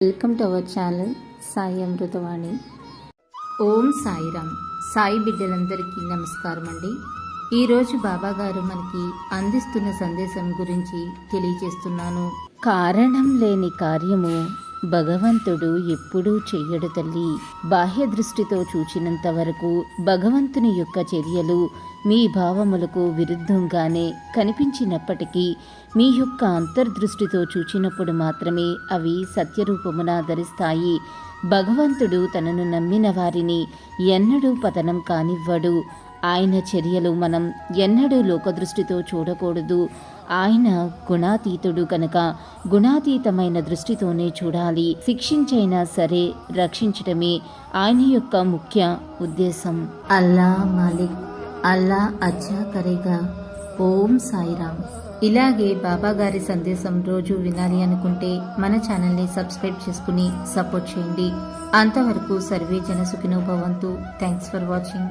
Welcome to our channel Sai Amritavani. Om Sairam. Sai బిడ్డలందరికీ నమస్కారం అండి. ఈరోజు బాబా గారు మనకి అందిస్తున్న సందేశం గురించి తెలియజేస్తున్నాను. కారణం లేని కార్యము భగవంతుడు ఎప్పుడూ చెయ్యడు తల్లి. బాహ్య దృష్టితో చూచినంత వరకు భగవంతుని యొక్క చర్యలు మీ భావములకు విరుద్ధంగానే కనిపించినప్పటికీ మీ యొక్క అంతర్దృష్టితో చూచినప్పుడు మాత్రమే అవి సత్యరూపమున ధరిస్తాయి. భగవంతుడు తనను నమ్మిన వారిని ఎన్నడూ పతనం కానివ్వడు. ఆయన చర్యలు మనం ఎన్నడూ లోకదృష్టితో చూడకూడదు. ఆయన గుణాతీతుడు కనుక గుణాతీతమైన దృష్టితోనే చూడాలి. శిక్షించైనా సరే రక్షించటమే ఆయన యొక్క ముఖ్య ఉద్దేశం. అల్లా మాలిక్, అల్లా అచ్చా కరేగా. ఓం సాయిరామ్. ఇలాగే బాబా గారి సందేశం రోజు వినాలి అనుకుంటే మన ఛానల్ని సబ్స్క్రైబ్ చేసుకుని సపోర్ట్ చేయండి. అంతవరకు సర్వే జన సుఖినో భవంతు. Thanks for watching.